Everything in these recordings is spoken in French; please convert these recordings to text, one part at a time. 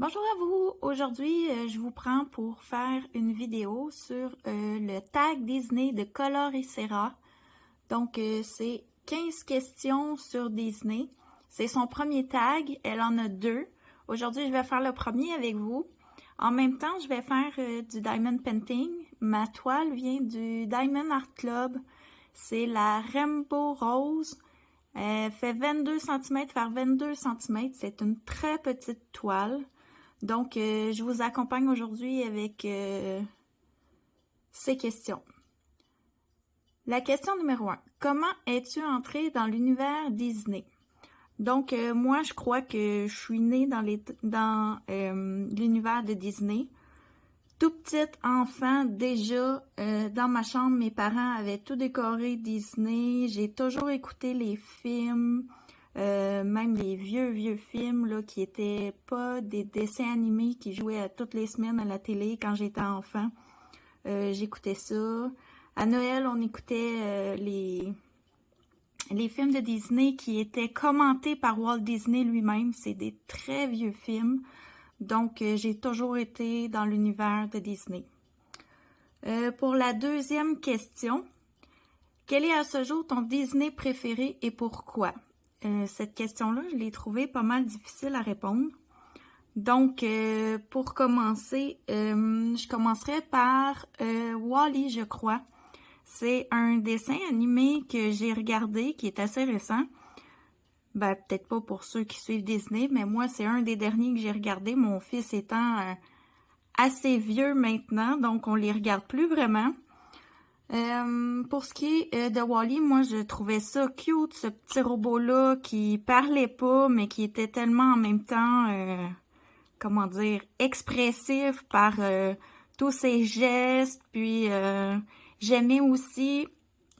Bonjour à vous! Aujourd'hui, je vous prends pour faire une vidéo sur le tag Disney de Color-Serra. Donc, c'est 15 questions sur Disney. C'est son premier tag, elle en a deux. Aujourd'hui, je vais faire le premier avec vous. En même temps, je vais faire du Diamond Painting. Ma toile vient du Diamond Art Club. C'est la Rainbow Rose. Elle fait 22 cm par 22 cm. C'est une très petite toile. Donc, je vous accompagne aujourd'hui avec ces questions. La question numéro 1. Comment es-tu entrée dans l'univers Disney? Donc, moi, je crois que je suis née dans l'univers de Disney. Tout petite enfant, déjà, dans ma chambre, mes parents avaient tout décoré Disney. J'ai toujours écouté les films. Même les vieux films là, qui étaient pas des dessins animés qui jouaient toutes les semaines à la télé quand j'étais enfant. J'écoutais ça. À Noël, on écoutait les films de Disney qui étaient commentés par Walt Disney lui-même. C'est des très vieux films. Donc, j'ai toujours été dans l'univers de Disney. Pour la deuxième question, quel est à ce jour ton Disney préféré et pourquoi? Cette question-là, je l'ai trouvée pas mal difficile à répondre. Donc, pour commencer, je commencerai par WALL-E, je crois. C'est un dessin animé que j'ai regardé, qui est assez récent. Ben, peut-être pas pour ceux qui suivent Disney, mais moi, c'est un des derniers que j'ai regardé, mon fils étant assez vieux maintenant, donc on les regarde plus vraiment. Pour ce qui est de WALL-E, moi je trouvais ça cute, ce petit robot-là qui parlait pas, mais qui était tellement en même temps, comment dire, expressif par tous ses gestes. Puis j'aimais aussi,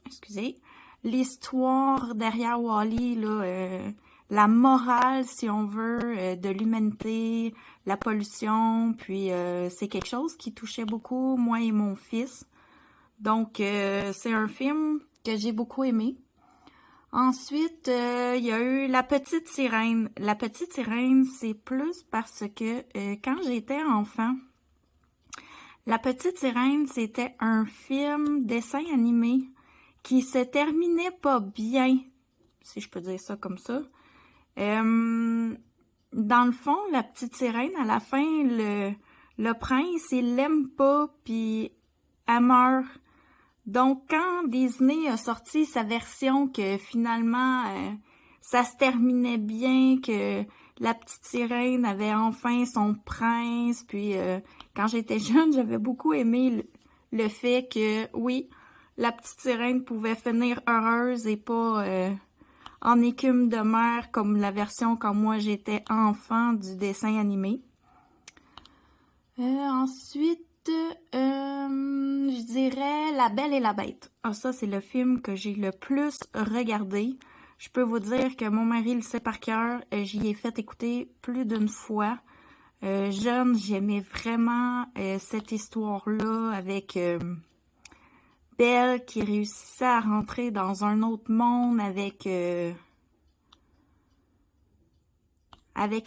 excusez, l'histoire derrière WALL-E, là, la morale, si on veut, de l'humanité, la pollution. Puis c'est quelque chose qui touchait beaucoup moi et mon fils. Donc, c'est un film que j'ai beaucoup aimé. Ensuite, il y a eu La Petite Sirène. La Petite Sirène, c'est plus parce que quand j'étais enfant, La Petite Sirène, c'était un film, dessin animé, qui se terminait pas bien, si je peux dire ça comme ça. Dans le fond, La Petite Sirène, à la fin, le prince, il l'aime pas, puis elle meurt. Donc, quand Disney a sorti sa version que finalement, ça se terminait bien, que la petite sirène avait enfin son prince, puis quand j'étais jeune, j'avais beaucoup aimé le fait que, oui, la petite sirène pouvait finir heureuse et pas en écume de mer comme la version quand moi j'étais enfant du dessin animé. Ensuite, je dirais La Belle et la Bête. Ah, ça, c'est le film que j'ai le plus regardé. Je peux vous dire que mon mari le sait par cœur. J'y ai fait écouter plus d'une fois. Jeune, j'aimais vraiment cette histoire-là avec Belle qui réussissait à rentrer dans un autre monde avec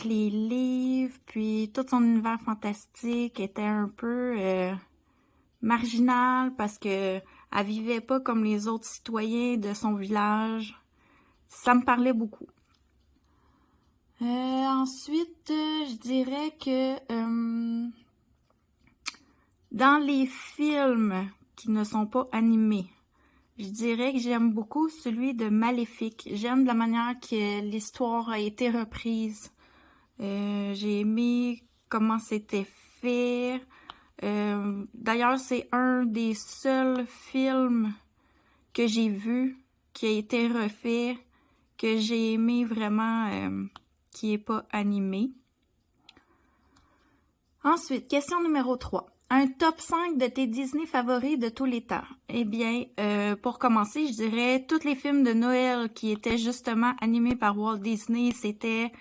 les livres, puis tout son univers fantastique était un peu marginal parce que elle vivait pas comme les autres citoyens de son village. Ça me parlait beaucoup. Ensuite, je dirais que dans les films qui ne sont pas animés, je dirais que j'aime beaucoup celui de Maléfique. J'aime la manière que l'histoire a été reprise. J'ai aimé comment c'était fait. D'ailleurs, c'est un des seuls films que j'ai vu qui a été refait, que j'ai aimé vraiment, qui n'est pas animé. Ensuite, question numéro 3. Un top 5 de tes Disney favoris de tous les temps. Eh bien, pour commencer, je dirais tous les films de Noël qui étaient justement animés par Walt Disney. C'était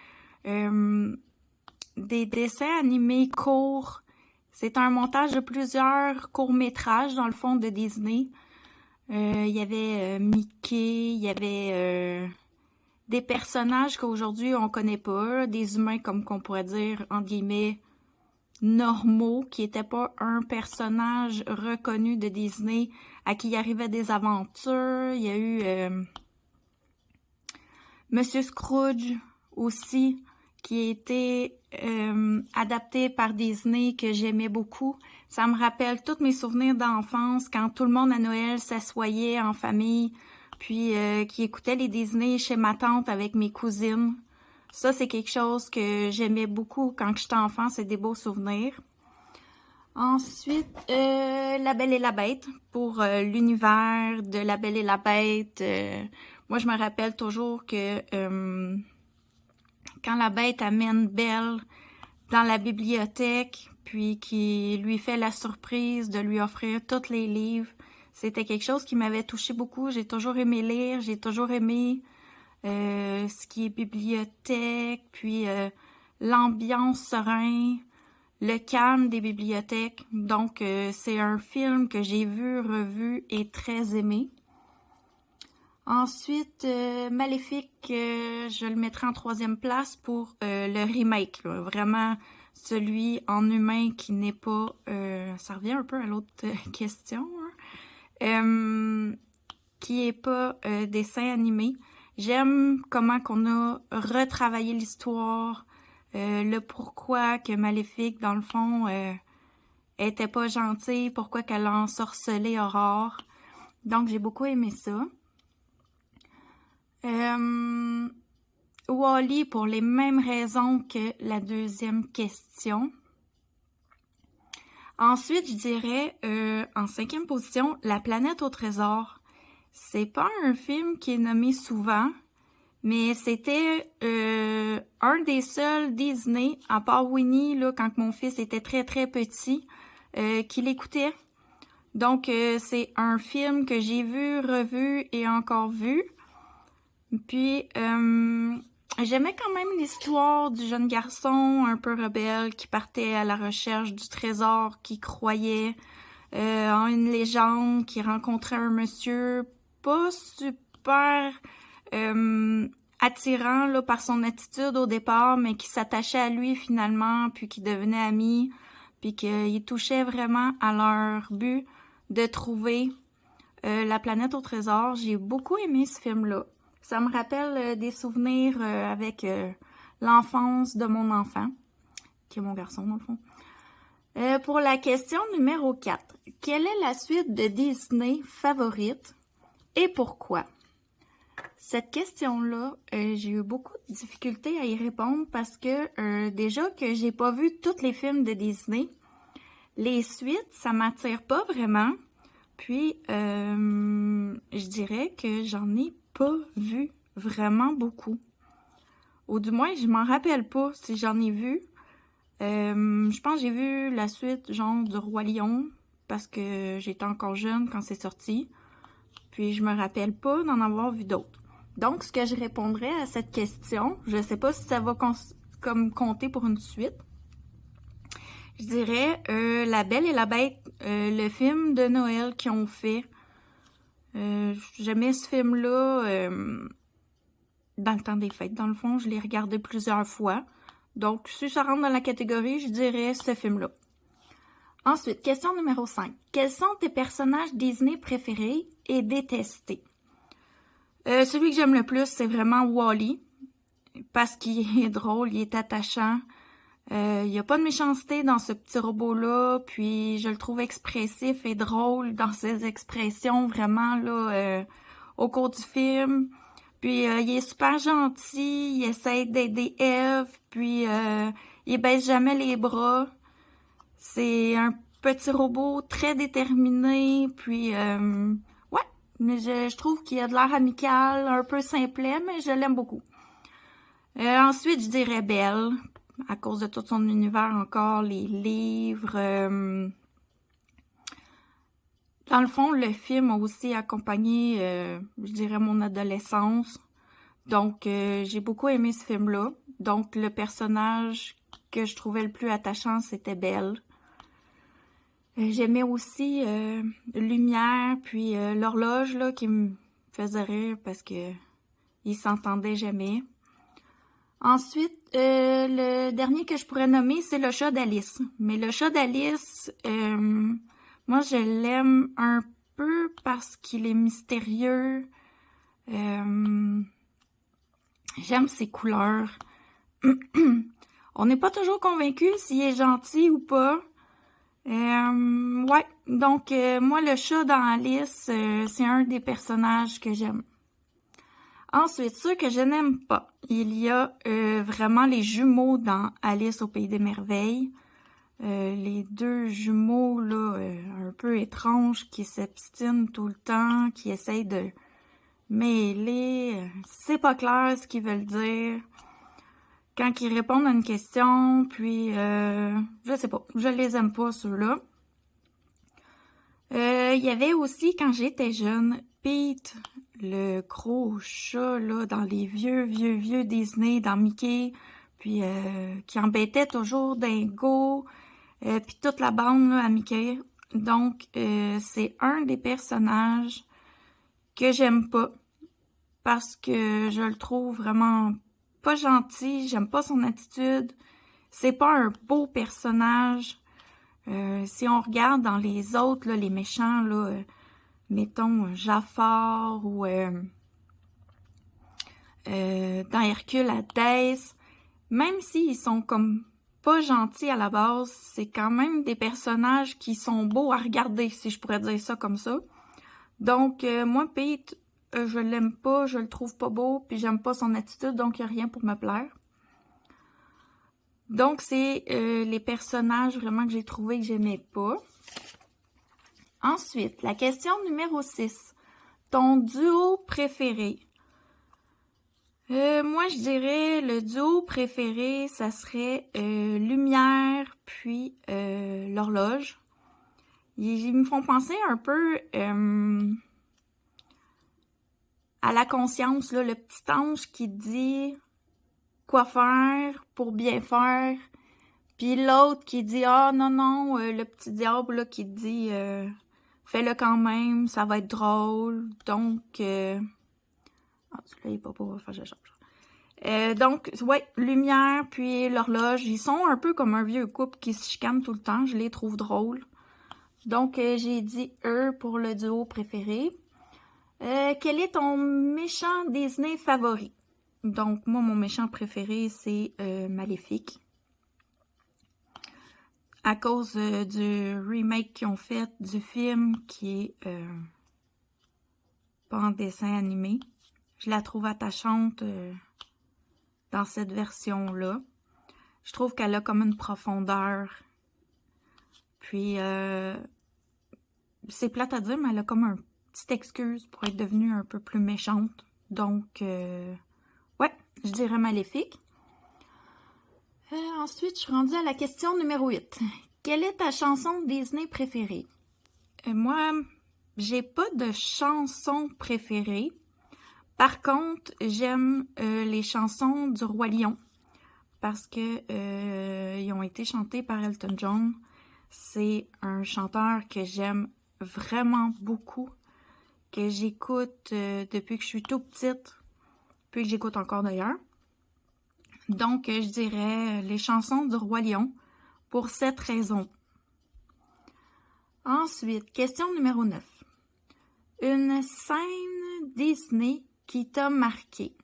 des dessins animés courts. C'est un montage de plusieurs courts-métrages, dans le fond, de Disney. Il y avait Mickey, il y avait des personnages qu'aujourd'hui on connaît pas, des humains comme qu'on pourrait dire, entre guillemets, normaux, qui n'étaient pas un personnage reconnu de Disney à qui il arrivait des aventures. Il y a eu Monsieur Scrooge aussi, qui a été adapté par Disney, que j'aimais beaucoup. Ça me rappelle tous mes souvenirs d'enfance, quand tout le monde à Noël s'assoyait en famille, puis qui écoutait les Disney chez ma tante avec mes cousines. Ça, c'est quelque chose que j'aimais beaucoup quand j'étais enfant, c'est des beaux souvenirs. Ensuite, La Belle et la Bête, pour l'univers de La Belle et la Bête. Moi, je me rappelle toujours que quand la Bête amène Belle dans la bibliothèque, puis qui lui fait la surprise de lui offrir tous les livres, c'était quelque chose qui m'avait touché beaucoup. J'ai toujours aimé lire, j'ai toujours aimé ce qui est bibliothèque, puis l'ambiance sereine, le calme des bibliothèques. Donc, c'est un film que j'ai vu, revu et très aimé. Ensuite, Maléfique, je le mettrai en 3e place pour le remake, là. Vraiment, celui en humain qui n'est pas... ça revient un peu à l'autre question, hein? Qui est pas dessin animé. J'aime comment qu'on a retravaillé l'histoire, le pourquoi que Maléfique, dans le fond, était pas gentille, pourquoi qu'elle a ensorcelé Aurore. Donc, j'ai beaucoup aimé ça. Wall-E, pour les mêmes raisons que la 2e question. Ensuite, je dirais, en 5e position, La Planète au Trésor. C'est pas un film qui est nommé souvent, mais c'était un des seuls Disney, à part Winnie, là, quand mon fils était très très petit, qui l'écoutait. Donc, c'est un film que j'ai vu, revu et encore vu. Puis, j'aimais quand même l'histoire du jeune garçon un peu rebelle qui partait à la recherche du trésor, qui croyait en une légende, qui rencontrait un monsieur pas super attirant là, par son attitude au départ, mais qui s'attachait à lui finalement, puis qui devenait ami, puis qu'il touchait vraiment à leur but de trouver la planète au trésor. J'ai beaucoup aimé ce film-là. Ça me rappelle des souvenirs avec l'enfance de mon enfant, qui est mon garçon dans le fond. Pour la question numéro 4, quelle est la suite de Disney favorite et pourquoi? Cette question-là, j'ai eu beaucoup de difficultés à y répondre parce que déjà que j'ai pas vu tous les films de Disney, les suites, ça m'attire pas vraiment. Puis, je dirais que j'en ai pas vu vraiment beaucoup. Ou du moins, je m'en rappelle pas si j'en ai vu. Je pense que j'ai vu la suite, genre, du Roi Lion, parce que j'étais encore jeune quand c'est sorti. Puis, je me rappelle pas d'en avoir vu d'autres. Donc, ce que je répondrais à cette question, je sais pas si ça va comme compter pour une suite. Je dirais La Belle et la Bête, le film de Noël qu'ils ont fait. J'aimais ce film-là dans le temps des fêtes. Dans le fond, je l'ai regardé plusieurs fois. Donc, si ça rentre dans la catégorie, je dirais ce film-là. Ensuite, question numéro 5. Quels sont tes personnages Disney préférés et détestés? Celui que j'aime le plus, c'est vraiment Wall-E. Parce qu'il est drôle, il est attachant. Il n'y a pas de méchanceté dans ce petit robot-là, puis je le trouve expressif et drôle dans ses expressions, vraiment, là, au cours du film. Puis, il est super gentil, il essaie d'aider Eve, puis il baisse jamais les bras. C'est un petit robot très déterminé, puis, ouais, mais je trouve qu'il a de l'air amical, un peu simplet, mais je l'aime beaucoup. Ensuite, je dirais Belle, à cause de tout son univers encore, les livres. Dans le fond, le film a aussi accompagné, je dirais, mon adolescence. Donc, j'ai beaucoup aimé ce film-là. Donc, le personnage que je trouvais le plus attachant, c'était Belle. J'aimais aussi Lumière, puis l'horloge, là, qui me faisait rire parce que Ils s'entendaient jamais. Ensuite, le dernier que je pourrais nommer, c'est le chat d'Alice. Mais le chat d'Alice, moi, je l'aime un peu parce qu'il est mystérieux. J'aime ses couleurs. On n'est pas toujours convaincu s'il est gentil ou pas. Ouais, donc moi, le chat dans Alice, c'est un des personnages que j'aime. Ensuite, ceux que je n'aime pas, il y a vraiment les jumeaux dans Alice au Pays des Merveilles. Les deux jumeaux là, un peu étranges qui s'obstinent tout le temps, qui essayent de mêler. C'est pas clair ce qu'ils veulent dire. Quand ils répondent à une question, puis je sais pas, je les aime pas ceux-là. Il y avait aussi, quand j'étais jeune, Pete, le gros chat, là, dans les vieux Disney, dans Mickey, puis qui embêtait toujours Dingo, puis toute la bande, là, à Mickey. Donc, c'est un des personnages que j'aime pas, parce que je le trouve vraiment pas gentil, j'aime pas son attitude, c'est pas un beau personnage. Si on regarde dans les autres, là, les méchants, là, mettons Jafar ou dans Hercule Hadès, même s'ils sont comme pas gentils à la base, c'est quand même des personnages qui sont beaux à regarder, si je pourrais dire ça comme ça. Donc, moi, Pete, je l'aime pas, je le trouve pas beau, puis j'aime pas son attitude, donc il n'y a rien pour me plaire. Donc, c'est les personnages vraiment que j'ai trouvé que j'aimais pas. Ensuite, la question numéro 6. Ton duo préféré? Moi, je dirais le duo préféré, ça serait Lumière puis l'horloge. Ils me font penser un peu à la conscience, là, le petit ange qui dit quoi faire pour bien faire. Puis l'autre qui dit « Ah non, non, le petit diable là, qui dit fais-le quand même, ça va être drôle. » Donc, ah, celui-là, il est pas beau, enfin, je change. Donc, ouais, Lumière puis l'horloge, ils sont un peu comme un vieux couple qui se chicane tout le temps. Je les trouve drôles. Donc, j'ai dit eux pour le duo préféré. Quel est ton méchant Disney favori? Donc, moi, mon méchant préféré, c'est Maléfique. À cause du remake qu'ils ont fait du film qui est pas en dessin animé. Je la trouve attachante dans cette version-là. Je trouve qu'elle a comme une profondeur. Puis, c'est plate à dire, mais elle a comme une petite excuse pour être devenue un peu plus méchante. Donc, ouais, je dirais Maléfique. Ensuite, je suis rendue à la question numéro 8. Quelle est ta chanson Disney préférée? Moi, j'ai pas de chanson préférée. Par contre, j'aime les chansons du Roi Lion parce que ils ont été chantées par Elton John. C'est un chanteur que j'aime vraiment beaucoup, que j'écoute depuis que je suis tout petite, puis que j'écoute encore d'ailleurs. Donc, je dirais les chansons du Roi Lion pour cette raison. Ensuite, question numéro 9. Une scène Disney qui t'a marqué.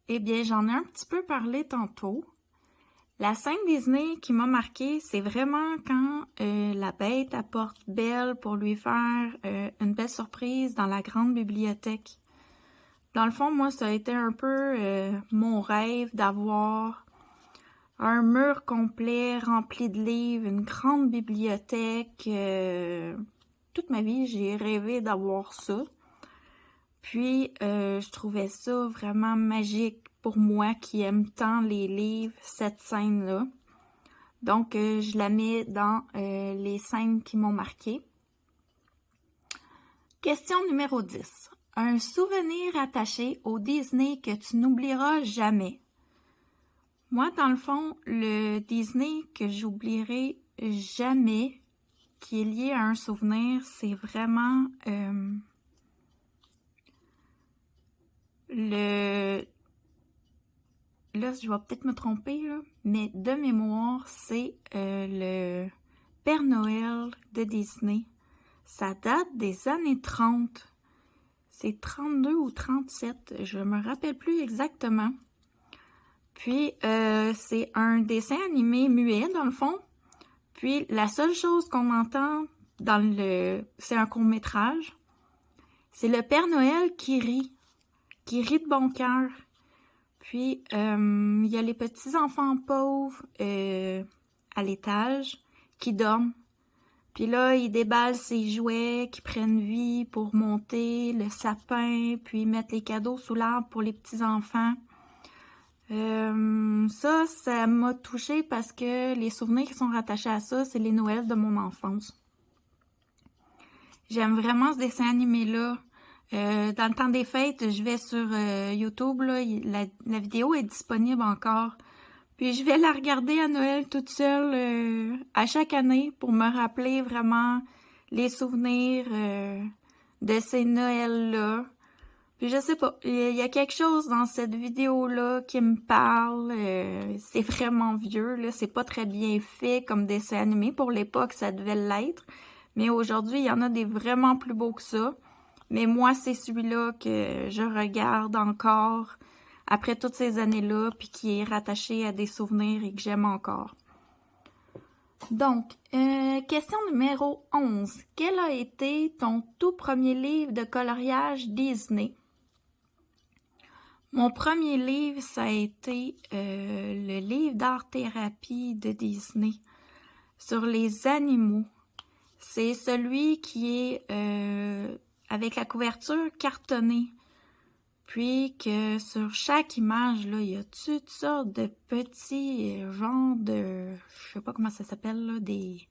Eh bien, j'en ai un petit peu parlé tantôt. La scène Disney qui m'a marqué, c'est vraiment quand la bête apporte Belle pour lui faire une belle surprise dans la grande bibliothèque. Dans le fond, moi, ça a été un peu mon rêve d'avoir un mur complet rempli de livres, une grande bibliothèque. Toute ma vie, j'ai rêvé d'avoir ça. Puis, je trouvais ça vraiment magique pour moi qui aime tant les livres, cette scène-là. Donc, je la mets dans les scènes qui m'ont marqué. Question numéro 10. Un souvenir attaché au Disney que tu n'oublieras jamais. Moi, dans le fond, le Disney que j'oublierai jamais, qui est lié à un souvenir, c'est vraiment Là, je vais peut-être me tromper, là, mais de mémoire, c'est le Père Noël de Disney. Ça date des années 30. C'est 32 ou 37, je me rappelle plus exactement. Puis, c'est un dessin animé muet, dans le fond. Puis, la seule chose qu'on entend c'est un court-métrage. C'est le Père Noël qui rit de bon cœur. Puis, il y a les petits-enfants pauvres à l'étage qui dorment. Puis là, ils déballent ses jouets qui prennent vie pour monter le sapin, puis mettre les cadeaux sous l'arbre pour les petits-enfants. Ça m'a touchée parce que les souvenirs qui sont rattachés à ça, c'est les Noëls de mon enfance. J'aime vraiment ce dessin animé-là. Dans le temps des fêtes, je vais sur YouTube, là, la vidéo est disponible encore. Puis je vais la regarder à Noël toute seule à chaque année pour me rappeler vraiment les souvenirs de ces Noëls-là. Puis je sais pas, il y a quelque chose dans cette vidéo-là qui me parle. C'est vraiment vieux, là, c'est pas très bien fait comme dessin animé. Pour l'époque, ça devait l'être. Mais aujourd'hui, il y en a des vraiment plus beaux que ça. Mais moi, c'est celui-là que je regarde encore après toutes ces années-là, puis qui est rattaché à des souvenirs et que j'aime encore. Donc, question numéro 11. Quel a été ton tout premier livre de coloriage Disney? Mon premier livre, ça a été le livre d'art-thérapie de Disney sur les animaux. C'est celui qui est avec la couverture cartonnée. Puis que sur chaque image, là, il y a toutes sortes de petits genres de... Je sais pas comment ça s'appelle, là, des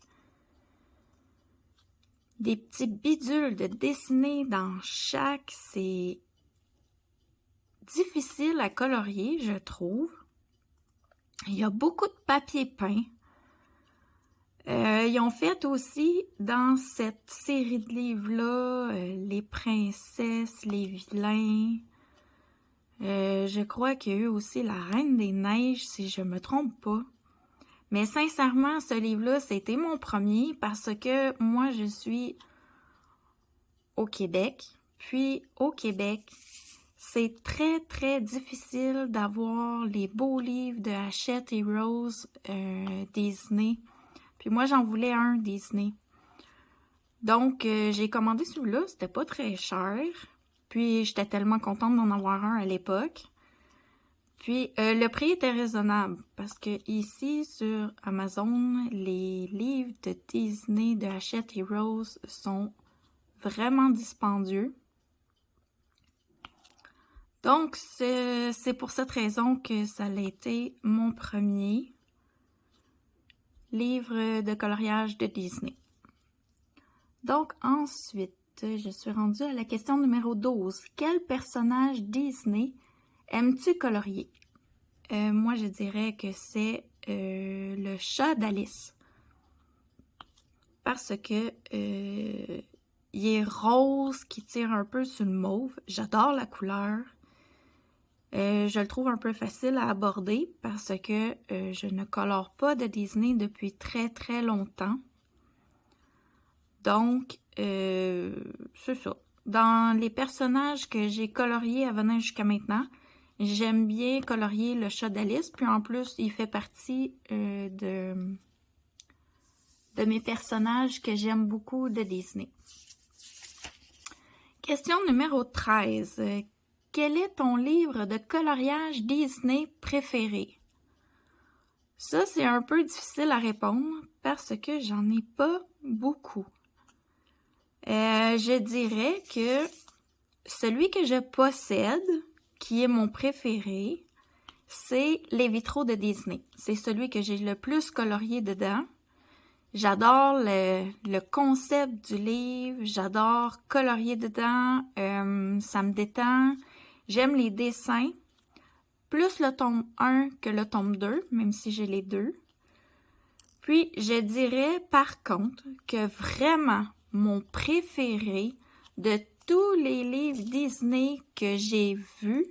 petits bidules de dessiner dans chaque. C'est difficile à colorier, je trouve. Il y a beaucoup de papier peint. Ils ont fait aussi, dans cette série de livres-là, les princesses, les vilains. Je crois qu'il y a eu aussi la Reine des Neiges, si je me trompe pas. Mais sincèrement, ce livre-là, c'était mon premier parce que moi, je suis au Québec. Puis, au Québec, c'est très, très difficile d'avoir les beaux livres de Hachette et Rose Disney. Puis moi, j'en voulais un Disney. Donc, j'ai commandé celui-là. C'était pas très cher. Puis, j'étais tellement contente d'en avoir un à l'époque. Puis, le prix était raisonnable. Parce que ici, sur Amazon, les livres de Disney de Hachette et Rose sont vraiment dispendieux. Donc, c'est pour cette raison que ça a été mon premier livre de coloriage de Disney. Donc, ensuite, je suis rendue à la question numéro 12. Quel personnage Disney aimes-tu colorier? Moi, je dirais que c'est le chat d'Alice. Parce que il est rose qui tire un peu sur le mauve. J'adore la couleur. Je le trouve un peu facile à aborder parce que je ne colore pas de Disney depuis très très longtemps. Donc, c'est ça. Dans les personnages que j'ai coloriés à venir jusqu'à maintenant, j'aime bien colorier le chat d'Alice. Puis en plus, il fait partie de mes personnages que j'aime beaucoup de Disney. Question numéro 13. Quel est ton livre de coloriage Disney préféré? Ça, c'est un peu difficile à répondre parce que j'en ai pas beaucoup. Je dirais que celui que je possède, qui est mon préféré, c'est les vitraux de Disney. C'est celui que j'ai le plus colorié dedans. J'adore le concept du livre, j'adore colorier dedans, ça me détend. J'aime les dessins, plus le tome 1 que le tome 2, même si j'ai les deux. Puis, je dirais par contre que vraiment mon préféré de tous les livres Disney que j'ai vus,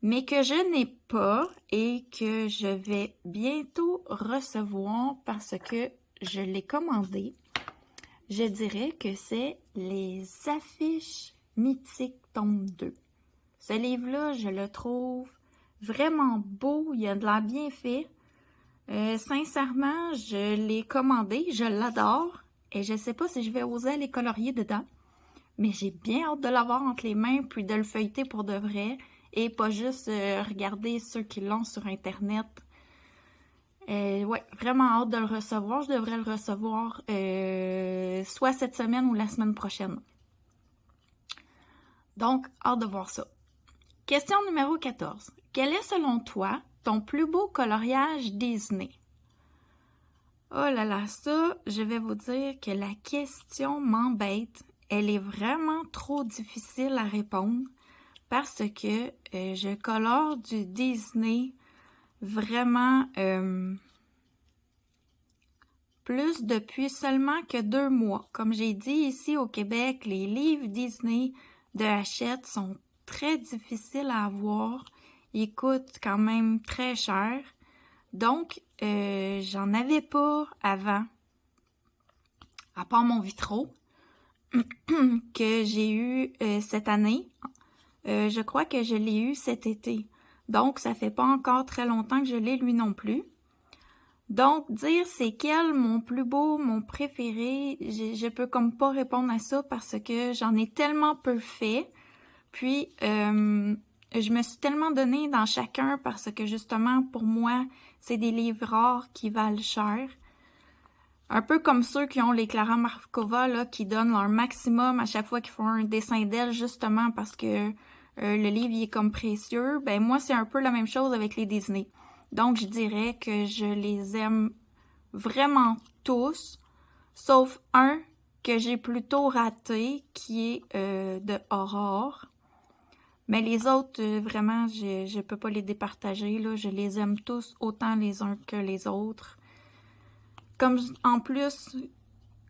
mais que je n'ai pas et que je vais bientôt recevoir parce que je l'ai commandé. Je dirais que c'est Les Affiches mythiques tome 2. Ce livre-là, je le trouve vraiment beau, il a de l'air bien fait. Sincèrement, je l'ai commandé, je l'adore et je sais pas si je vais oser aller colorier dedans, mais j'ai bien hâte de l'avoir entre les mains puis de le feuilleter pour de vrai et pas juste regarder ceux qui l'ont sur Internet. Ouais, vraiment hâte de le recevoir. Je devrais le recevoir soit cette semaine ou la semaine prochaine. Donc, hâte de voir ça. Question numéro 14. Quel est selon toi ton plus beau coloriage Disney? Oh là là, ça, je vais vous dire que la question m'embête. Elle est vraiment trop difficile à répondre parce que je colore du Disney vraiment plus depuis seulement que 2 mois. Comme j'ai dit ici au Québec, les livres Disney de Hachette sont très difficiles à avoir. Ils coûtent quand même très cher. Donc, j'en avais pas avant, à part mon Vitro, que j'ai eu cette année. Je crois que je l'ai eu cet été. Donc, ça fait pas encore très longtemps que je l'ai lui non plus. Donc, dire c'est quel mon plus beau, mon préféré, je peux comme pas répondre à ça parce que j'en ai tellement peu fait. Puis, je me suis tellement donnée dans chacun parce que justement, pour moi, c'est des livres rares qui valent cher. Un peu comme ceux qui ont les Clara Markova, là, qui donnent leur maximum à chaque fois qu'ils font un dessin d'elle, justement parce que le livre il est comme précieux. Ben moi, c'est un peu la même chose avec les Disney. Donc, je dirais que je les aime vraiment tous, sauf un que j'ai plutôt raté, qui est de Aurore. Mais les autres, vraiment, je peux pas les départager, là. Je les aime tous autant les uns que les autres. En plus,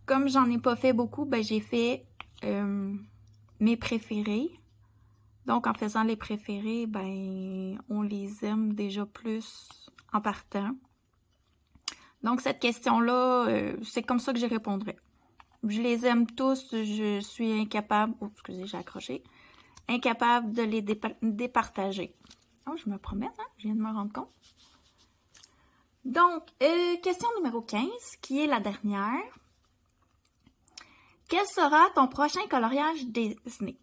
comme j'en ai pas fait beaucoup, ben j'ai fait mes préférés. Donc, en faisant les préférés, ben on les aime déjà plus en partant. Donc, cette question-là, c'est comme ça que j'y répondrai. Je les aime tous, je suis incapable... Oh, excusez, j'ai accroché. Incapable de les départager. Oh, je me promets, hein? Je viens de me rendre compte. Donc, question numéro 15, qui est la dernière. Quel sera ton prochain coloriage Disney?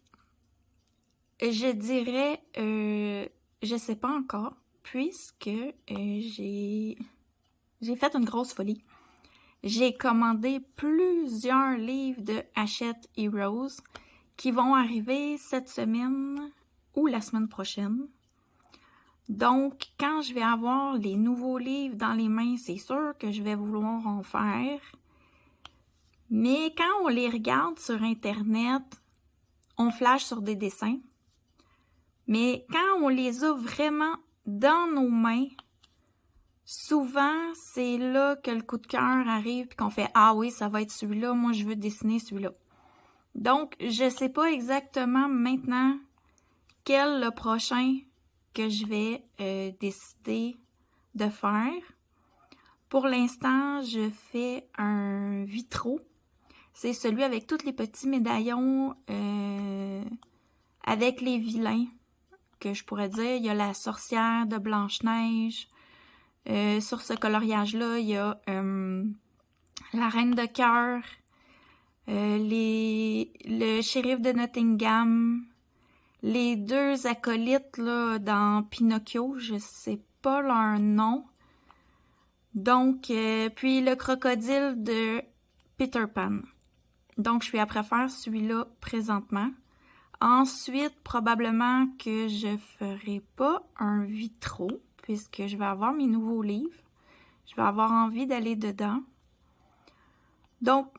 Je dirais, je sais pas encore, puisque j'ai fait une grosse folie. J'ai commandé plusieurs livres de Hachette Heroes qui vont arriver cette semaine ou la semaine prochaine. Donc, quand je vais avoir les nouveaux livres dans les mains, c'est sûr que je vais vouloir en faire. Mais quand on les regarde sur Internet, on flash sur des dessins. Mais quand on les a vraiment dans nos mains, souvent, c'est là que le coup de cœur arrive et qu'on fait « Ah oui, ça va être celui-là, moi je veux dessiner celui-là ». Donc, je sais pas exactement maintenant quel le prochain que je vais décider de faire. Pour l'instant, je fais un vitro. C'est celui avec tous les petits médaillons avec les vilains, que je pourrais dire. Il y a la sorcière de Blanche-Neige. Sur ce coloriage-là, il y a la Reine de Cœur, le shérif de Nottingham, les 2 acolytes là, dans Pinocchio, je sais pas leur nom. Donc, puis le crocodile de Peter Pan. Donc, je suis après faire celui-là présentement. Ensuite, probablement que je ferai pas un vitro, puisque je vais avoir mes nouveaux livres. Je vais avoir envie d'aller dedans. Donc,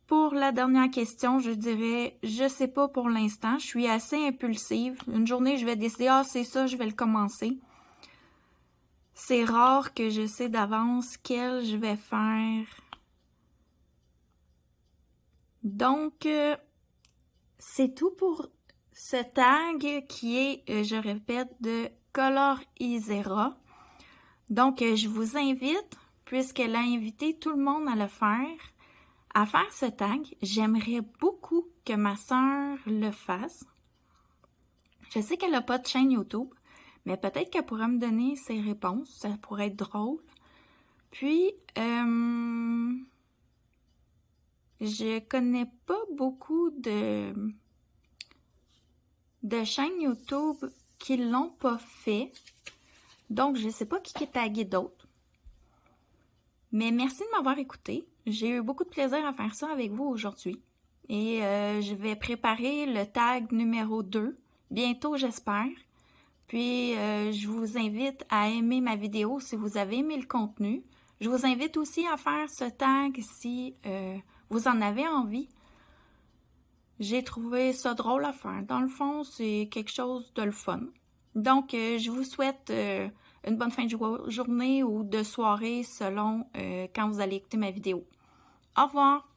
pour la dernière question, je dirais, je sais pas pour l'instant. Je suis assez impulsive. Une journée, je vais décider, ah, c'est ça, je vais le commencer. C'est rare que je sais d'avance quel je vais faire. Donc, c'est tout pour ce tag qui est, je répète, de Color Isera. Donc, je vous invite, puisqu'elle a invité tout le monde à faire ce tag. J'aimerais beaucoup que ma sœur le fasse. Je sais qu'elle n'a pas de chaîne YouTube, mais peut-être qu'elle pourra me donner ses réponses. Ça pourrait être drôle. Puis, je connais pas beaucoup de chaînes YouTube qui l'ont pas fait. Donc, je sais pas qui est tagué d'autres. Mais merci de m'avoir écouté. J'ai eu beaucoup de plaisir à faire ça avec vous aujourd'hui. Et je vais préparer le tag numéro 2, bientôt j'espère. Puis je vous invite à aimer ma vidéo si vous avez aimé le contenu. Je vous invite aussi à faire ce tag si vous en avez envie. J'ai trouvé ça drôle à faire. Dans le fond, c'est quelque chose de le fun. Donc, je vous souhaite une bonne fin de journée ou de soirée selon quand vous allez écouter ma vidéo. Au revoir!